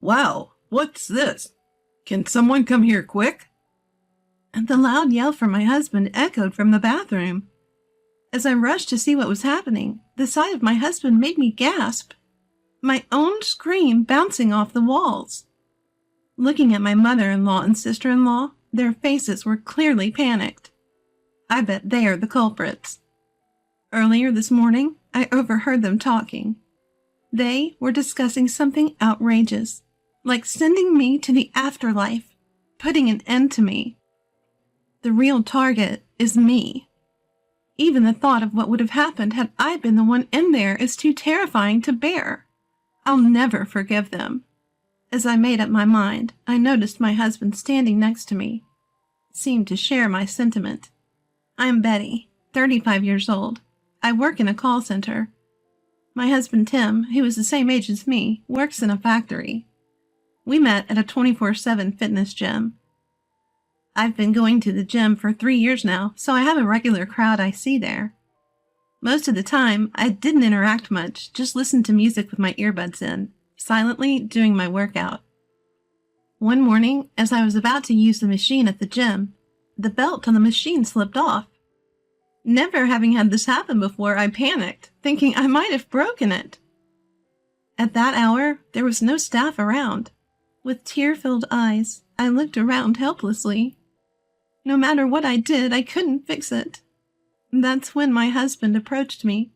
Wow, what's this? Can someone come here quick? And the loud yell from my husband echoed from the bathroom. As I rushed to see what was happening, the sight of my husband made me gasp. My own scream bouncing off the walls. Looking at my mother-in-law and sister-in-law, their faces were clearly panicked. I bet they are the culprits. Earlier this morning, I overheard them talking. They were discussing something outrageous, like sending me to the afterlife, putting an end to me. The real target is me. Even the thought of what would have happened had I been the one in there is too terrifying to bear. I'll never forgive them. As I made up my mind, I noticed my husband standing next to me. Seemed to share my sentiment. I'm Betty, 35 years old. I work in a call center. My husband Tim, who is the same age as me, works in a factory. We met at a 24/7 fitness gym. I've been going to the gym for 3 years now, so I have a regular crowd I see there. Most of the time, I didn't interact much, just listened to music with my earbuds in, silently doing my workout. One morning, as I was about to use the machine at the gym, the belt on the machine slipped off. Never having had this happen before, I panicked, thinking I might have broken it. At that hour, there was no staff around. With tear-filled eyes, I looked around helplessly. No matter what I did, I couldn't fix it. That's when my husband approached me.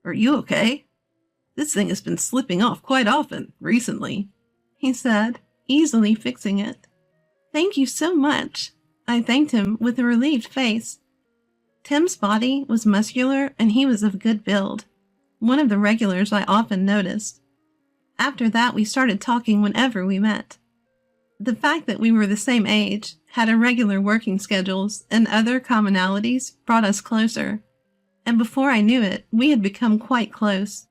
Are you okay? This thing has been slipping off quite often recently, he said, easily fixing it. Thank you so much. I thanked him with a relieved face. Tim's body was muscular and he was of good build, one of the regulars I often noticed. After that, we started talking whenever we met. The fact that we were the same age, had irregular working schedules, and other commonalities brought us closer, and before I knew it, we had become quite close.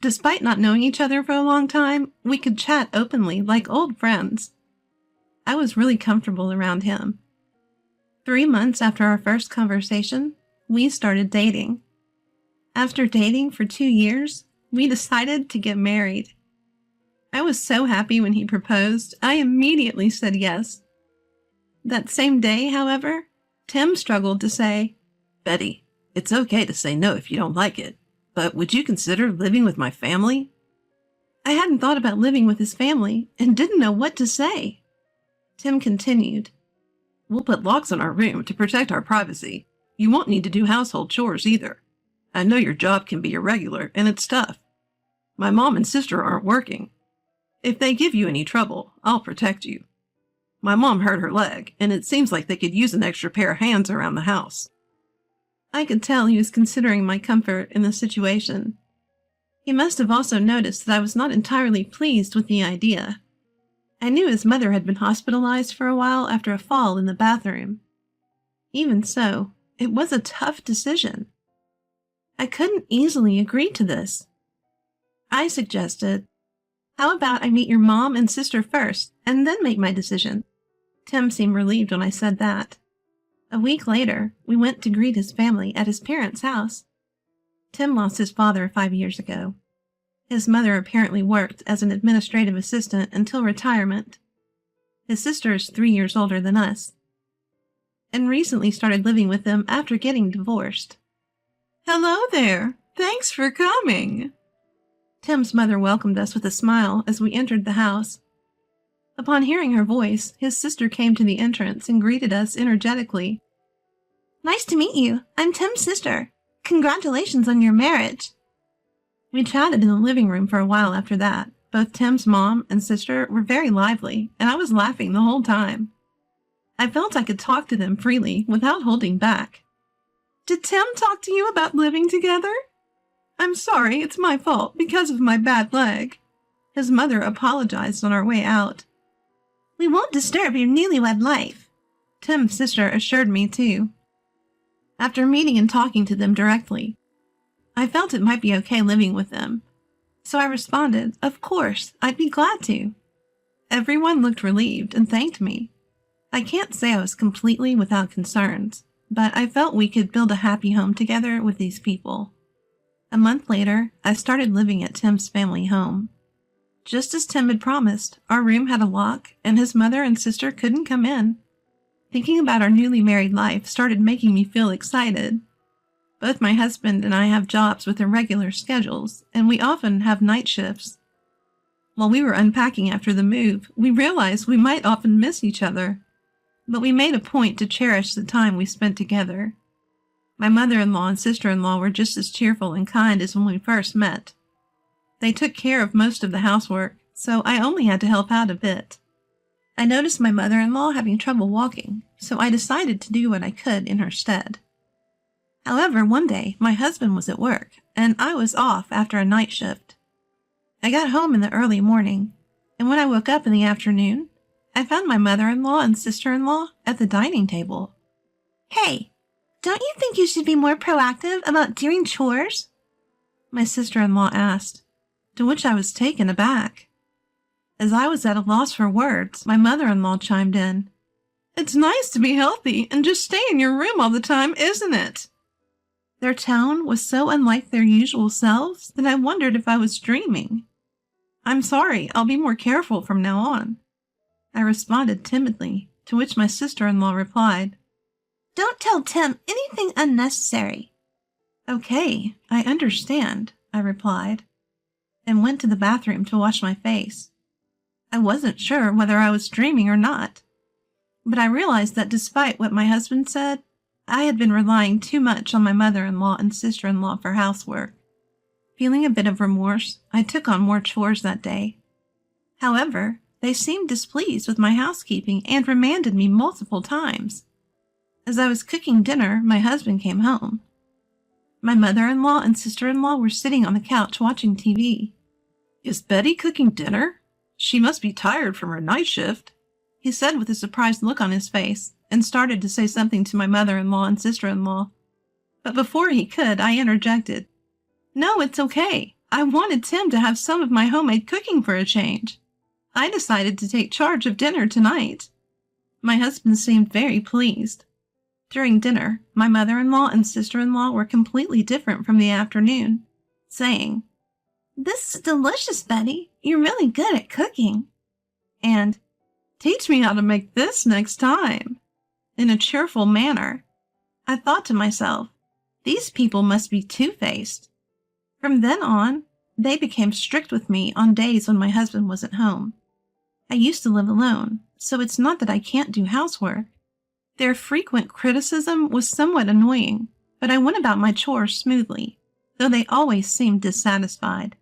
Despite not knowing each other for a long time, we could chat openly like old friends. I was really comfortable around him. 3 months after our first conversation, we started dating. After dating for 2 years, we decided to get married. I was so happy when he proposed, I immediately said yes. That same day, however, Tim struggled to say, Betty, it's okay to say no if you don't like it, but would you consider living with my family? I hadn't thought about living with his family and didn't know what to say. Tim continued, We'll put locks on our room to protect our privacy. You won't need to do household chores either. I know your job can be irregular and it's tough. My mom and sister aren't working. If they give you any trouble, I'll protect you. My mom hurt her leg, and it seems like they could use an extra pair of hands around the house. I could tell he was considering my comfort in the situation. He must have also noticed that I was not entirely pleased with the idea. I knew his mother had been hospitalized for a while after a fall in the bathroom. Even so, it was a tough decision. I couldn't easily agree to this. I suggested, how about I meet your mom and sister first, and then make my decision? Tim seemed relieved when I said that. A week later, we went to greet his family at his parents' house. Tim lost his father 5 years ago. His mother apparently worked as an administrative assistant until retirement. His sister is 3 years older than us, and recently started living with them after getting divorced. Hello there! Thanks for coming! Tim's mother welcomed us with a smile as we entered the house. Upon hearing her voice, his sister came to the entrance and greeted us energetically. Nice to meet you. I'm Tim's sister. Congratulations on your marriage. We chatted in the living room for a while after that. Both Tim's mom and sister were very lively, and I was laughing the whole time. I felt I could talk to them freely without holding back. Did Tim talk to you about living together? I'm sorry, it's my fault because of my bad leg. His mother apologized on our way out. We won't disturb your newlywed life, Tim's sister assured me too. After meeting and talking to them directly, I felt it might be okay living with them. So I responded, of course, I'd be glad to. Everyone looked relieved and thanked me. I can't say I was completely without concerns, but I felt we could build a happy home together with these people. A month later, I started living at Tim's family home. Just as Tim had promised, our room had a lock, and his mother and sister couldn't come in. Thinking about our newly married life started making me feel excited. Both my husband and I have jobs with irregular schedules, and we often have night shifts. While we were unpacking after the move, we realized we might often miss each other, but we made a point to cherish the time we spent together. My mother-in-law and sister-in-law were just as cheerful and kind as when we first met. They took care of most of the housework, so I only had to help out a bit. I noticed my mother-in-law having trouble walking, so I decided to do what I could in her stead. However, one day my husband was at work, and I was off after a night shift. I got home in the early morning, and when I woke up in the afternoon, I found my mother-in-law and sister-in-law at the dining table. "Hey, don't you think you should be more proactive about doing chores?" my sister-in-law asked, to which I was taken aback. As I was at a loss for words, my mother-in-law chimed in. "It's nice to be healthy and just stay in your room all the time, isn't it?" Their tone was so unlike their usual selves that I wondered if I was dreaming. "I'm sorry, I'll be more careful from now on," I responded timidly, to which my sister-in-law replied, "Don't tell Tim anything unnecessary." "Okay, I understand," I replied, and went to the bathroom to wash my face. I wasn't sure whether I was dreaming or not, but I realized that despite what my husband said, I had been relying too much on my mother-in-law and sister-in-law for housework. Feeling a bit of remorse, I took on more chores that day. However, they seemed displeased with my housekeeping and remanded me multiple times. As I was cooking dinner, my husband came home. My mother-in-law and sister-in-law were sitting on the couch watching TV. "Is Betty cooking dinner? She must be tired from her night shift," he said with a surprised look on his face, and started to say something to my mother-in-law and sister-in-law. But before he could, I interjected. "No, it's okay. I wanted Tim to have some of my homemade cooking for a change. I decided to take charge of dinner tonight." My husband seemed very pleased. During dinner, my mother-in-law and sister-in-law were completely different from the afternoon, saying, "This is delicious, Betty. You're really good at cooking." And, "Teach me how to make this next time," in a cheerful manner. I thought to myself, these people must be two-faced. From then on, they became strict with me on days when my husband wasn't home. I used to live alone, so it's not that I can't do housework. Their frequent criticism was somewhat annoying, but I went about my chores smoothly, though they always seemed dissatisfied.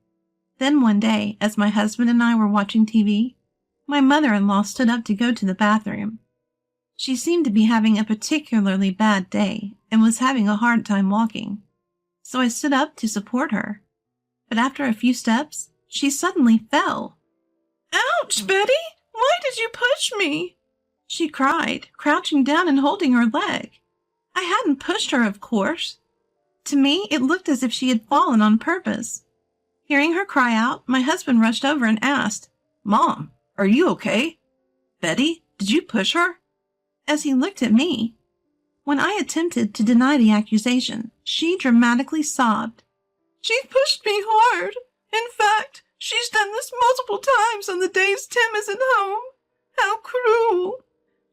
Then one day, as my husband and I were watching TV, my mother-in-law stood up to go to the bathroom. She seemed to be having a particularly bad day and was having a hard time walking, so I stood up to support her. But after a few steps, she suddenly fell. "Ouch, Betty! Why did you push me?" she cried, crouching down and holding her leg. I hadn't pushed her, of course. To me, it looked as if she had fallen on purpose. Hearing her cry out, my husband rushed over and asked, "Mom, are you okay? Betty, did you push her?" as he looked at me. When I attempted to deny the accusation, she dramatically sobbed. "She pushed me hard. In fact, she's done this multiple times on the days Tim isn't home. How cruel!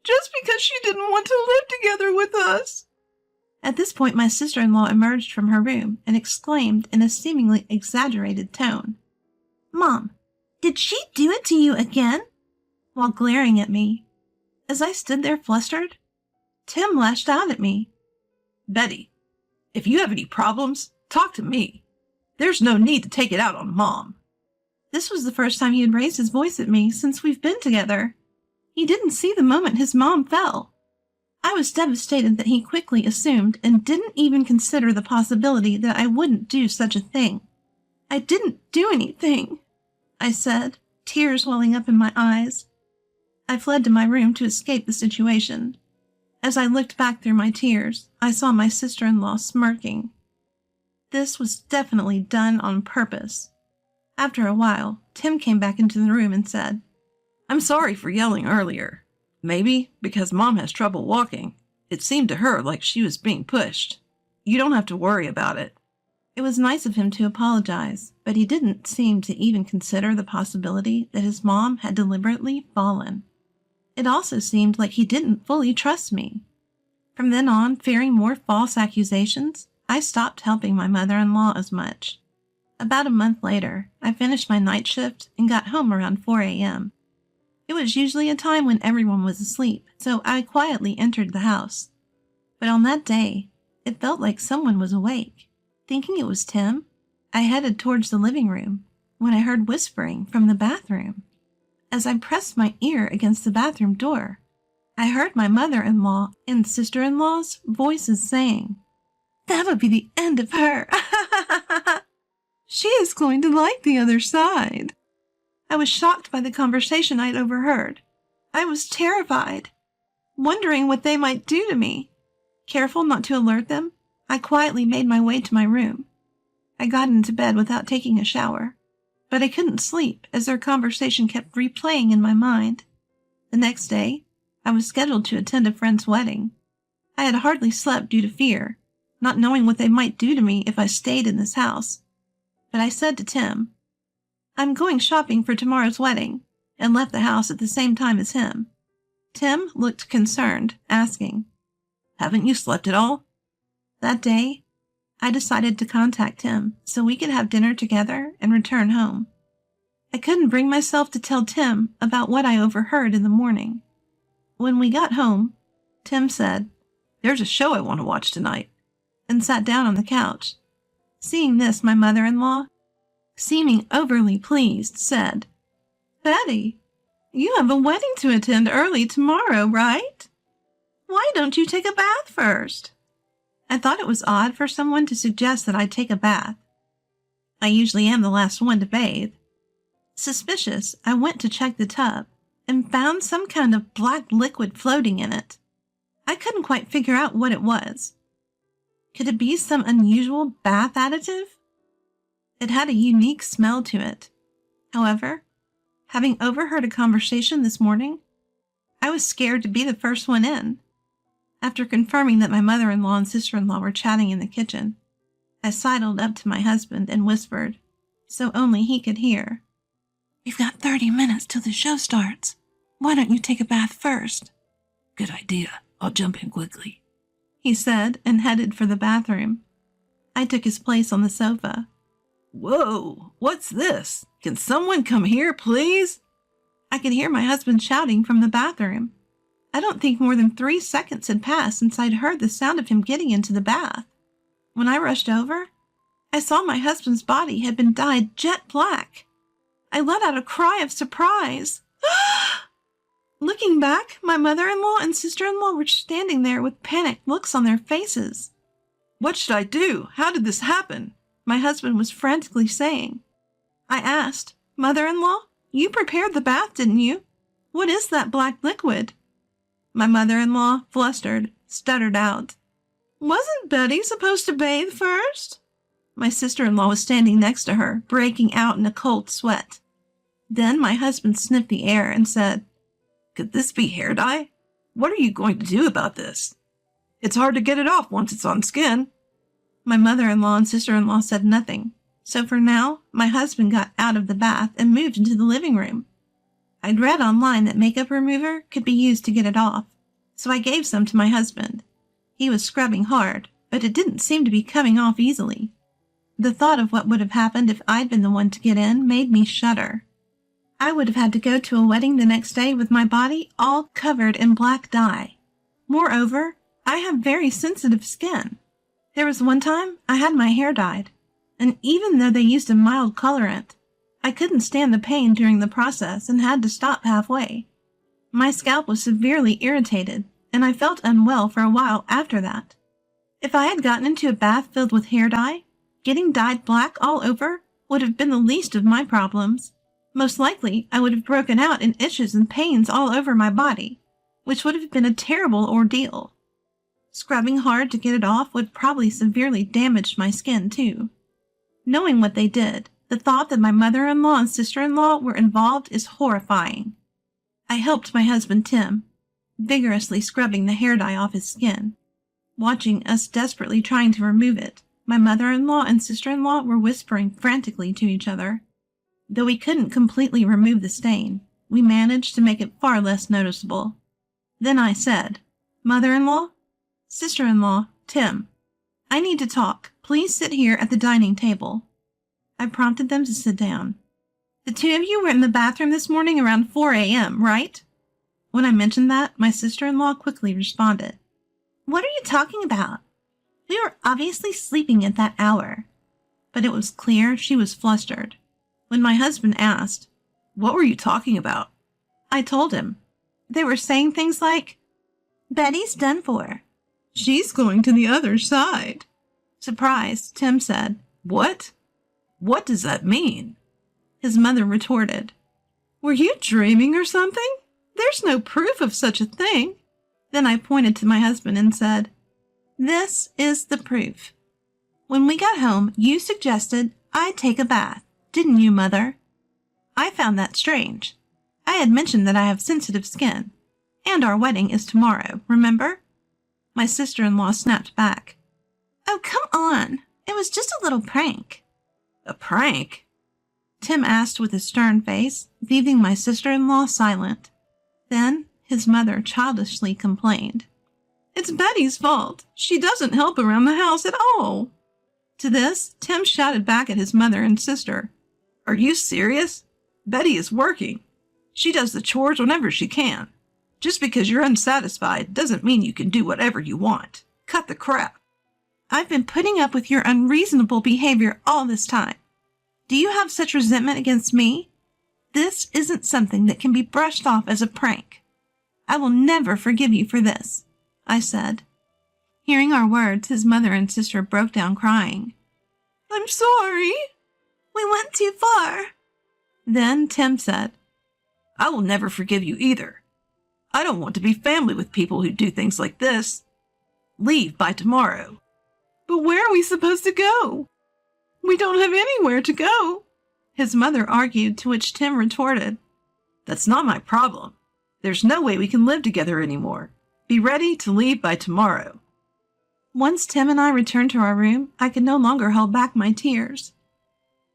Just because she didn't want to live together with us." At this point, my sister-in-law emerged from her room and exclaimed in a seemingly exaggerated tone, "Mom, did she do it to you again?" while glaring at me. As I stood there flustered, Tim lashed out at me. "Betty, if you have any problems, talk to me. There's no need to take it out on Mom." This was the first time he had raised his voice at me since we've been together. He didn't see the moment his mom fell. I was devastated that he quickly assumed and didn't even consider the possibility that I wouldn't do such a thing. "I didn't do anything," I said, tears welling up in my eyes. I fled to my room to escape the situation. As I looked back through my tears, I saw my sister-in-law smirking. This was definitely done on purpose. After a while, Tim came back into the room and said, "I'm sorry for yelling earlier. Maybe because Mom has trouble walking, it seemed to her like she was being pushed. You don't have to worry about it. It was nice of him to apologize, but he didn't seem to even consider the possibility that his mom had deliberately fallen. It also seemed like he didn't fully trust me. From then on, fearing more false accusations, I stopped helping my mother-in-law as much. About a month later, I finished my night shift and got home around 4 a.m. It was usually a time when everyone was asleep, so I quietly entered the house. But on that day, it felt like someone was awake. Thinking it was Tim, I headed towards the living room when I heard whispering from the bathroom. As I pressed my ear against the bathroom door, I heard my mother-in-law and sister-in-law's voices saying, "That'll be the end of her. She is going to like the other side." I was shocked by the conversation I'd overheard. I was terrified, wondering what they might do to me. Careful not to alert them, I quietly made my way to my room. I got into bed without taking a shower, but I couldn't sleep as their conversation kept replaying in my mind. The next day, I was scheduled to attend a friend's wedding. I had hardly slept due to fear, not knowing what they might do to me if I stayed in this house. But I said to Tim, "I'm going shopping for tomorrow's wedding," and left the house at the same time as him. Tim looked concerned, asking, "Haven't you slept at all?" That day, I decided to contact him so we could have dinner together and return home. I couldn't bring myself to tell Tim about what I overheard in the morning. When we got home, Tim said, "There's a show I want to watch tonight," and sat down on the couch. Seeing this, my mother-in-law, seeming overly pleased, said, "Betty, you have a wedding to attend early tomorrow, right? Why don't you take a bath first?" I thought it was odd for someone to suggest that I take a bath. I usually am the last one to bathe. Suspicious, I went to check the tub and found some kind of black liquid floating in it. I couldn't quite figure out what it was. Could it be some unusual bath additive? It had a unique smell to it. However, having overheard a conversation this morning, I was scared to be the first one in. After confirming that my mother-in-law and sister-in-law were chatting in the kitchen, I sidled up to my husband and whispered, so only he could hear, "We've got 30 minutes till the show starts. Why don't you take a bath first?" "Good idea. I'll jump in quickly," he said, and headed for the bathroom. I took his place on the sofa. "Whoa, what's this? Can someone come here, please?" I could hear my husband shouting from the bathroom. I don't think more than 3 seconds had passed since I'd heard the sound of him getting into the bath. When I rushed over, I saw my husband's body had been dyed jet black. I let out a cry of surprise. Looking back, my mother-in-law and sister-in-law were standing there with panicked looks on their faces. "What should I do? How did this happen?" My husband was frantically saying. I asked, "Mother-in-law, you prepared the bath, didn't you? What is that black liquid?" My mother-in-law, flustered, stuttered out, "Wasn't Betty supposed to bathe first?" My sister-in-law was standing next to her, breaking out in a cold sweat. Then my husband sniffed the air and said, "Could this be hair dye? What are you going to do about this? It's hard to get it off once it's on skin." My mother-in-law and sister-in-law said nothing, so for now, my husband got out of the bath and moved into the living room. I'd read online that makeup remover could be used to get it off, so I gave some to my husband. He was scrubbing hard, but it didn't seem to be coming off easily. The thought of what would have happened if I'd been the one to get in made me shudder. I would have had to go to a wedding the next day with my body all covered in black dye. Moreover, I have very sensitive skin. There was one time I had my hair dyed, and even though they used a mild colorant, I couldn't stand the pain during the process and had to stop halfway. My scalp was severely irritated, and I felt unwell for a while after that. If I had gotten into a bath filled with hair dye, getting dyed black all over would have been the least of my problems. Most likely, I would have broken out in itches and pains all over my body, which would have been a terrible ordeal. Scrubbing hard to get it off would probably severely damage my skin, too. Knowing what they did, the thought that my mother-in-law and sister-in-law were involved is horrifying. I helped my husband Tim, vigorously scrubbing the hair dye off his skin. Watching us desperately trying to remove it, My mother-in-law and sister-in-law were whispering frantically to each other. Though we couldn't completely remove the stain, we managed to make it far less noticeable. Then I said, "Mother-in-law, sister-in-law, Tim, I need to talk. Please sit here at the dining table." I prompted them to sit down. "The two of you were in the bathroom this morning around 4 a.m., right?" When I mentioned that, my sister-in-law quickly responded, "What are you talking about? We were obviously sleeping at that hour." But it was clear she was flustered. When my husband asked, "What were you talking about?" I told him. They were saying things like, "Betty's done for. She's going to the other side." Surprised, Tim said, "What? What does that mean?" His mother retorted, "Were you dreaming or something? There's no proof of such a thing." Then I pointed to my husband and said, "This is the proof. When we got home, you suggested I take a bath, didn't you, Mother? I found that strange. I had mentioned that I have sensitive skin, and our wedding is tomorrow, remember?" My sister-in-law snapped back, "Oh, come on. It was just a little prank." "A prank?" Tim asked with a stern face, leaving my sister-in-law silent. Then his mother childishly complained, "It's Betty's fault. She doesn't help around the house at all." To this, Tim shouted back at his mother and sister, "Are you serious? Betty is working. She does the chores whenever she can. Just because you're unsatisfied doesn't mean you can do whatever you want. Cut the crap." "I've been putting up with your unreasonable behavior all this time. Do you have such resentment against me? This isn't something that can be brushed off as a prank. I will never forgive you for this," I said. Hearing our words, his mother and sister broke down crying. "I'm sorry. We went too far." Then Tim said, "I will never forgive you either. I don't want to be family with people who do things like this. Leave by tomorrow." "But where are we supposed to go? We don't have anywhere to go," his mother argued, to which Tim retorted, "That's not my problem. There's no way we can live together anymore. Be ready to leave by tomorrow." Once Tim and I returned to our room, I could no longer hold back my tears.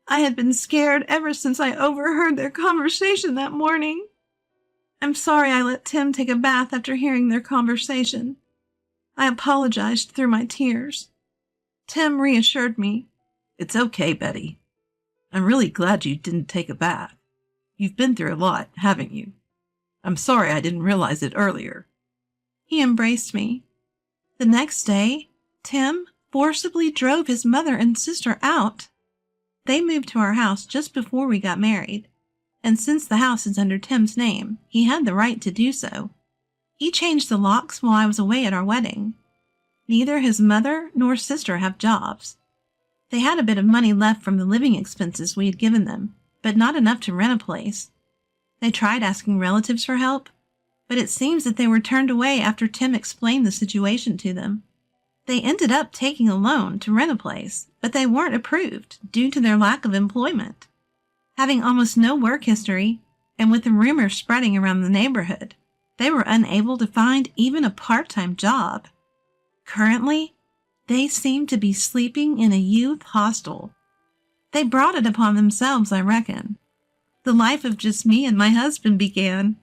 I had been scared ever since I overheard their conversation that morning. I'm sorry I let Tim take a bath after hearing their conversation. I apologized through my tears. Tim reassured me. "It's okay, Betty. I'm really glad you didn't take a bath. You've been through a lot, haven't you? I'm sorry I didn't realize it earlier." He embraced me. The next day, Tim forcibly drove his mother and sister out. They moved to our house just before we got married, and since the house is under Tim's name, he had the right to do so. He changed the locks while I was away at our wedding. Neither his mother nor sister have jobs. They had a bit of money left from the living expenses we had given them, but not enough to rent a place. They tried asking relatives for help, but it seems that they were turned away after Tim explained the situation to them. They ended up taking a loan to rent a place, but they weren't approved due to their lack of employment. Having almost no work history, and with the rumors spreading around the neighborhood, they were unable to find even a part-time job. Currently, they seem to be sleeping in a youth hostel. They brought it upon themselves, I reckon. The life of just me and my husband began.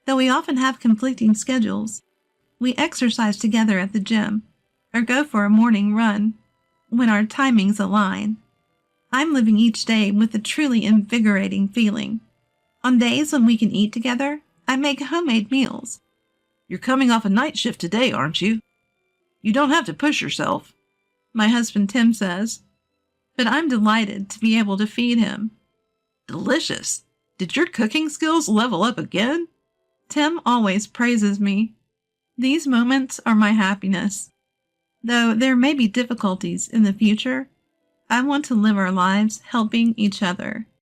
Though we often have conflicting schedules, we exercise together at the gym or go for a morning run when our timings align. I'm living each day with a truly invigorating feeling. On days when we can eat together, I make homemade meals. "You're coming off a night shift today, aren't you? You don't have to push yourself," my husband Tim says, but I'm delighted to be able to feed him. "Delicious. Did your cooking skills level up again?" Tim always praises me. These moments are my happiness. Though there may be difficulties in the future, I want to live our lives helping each other.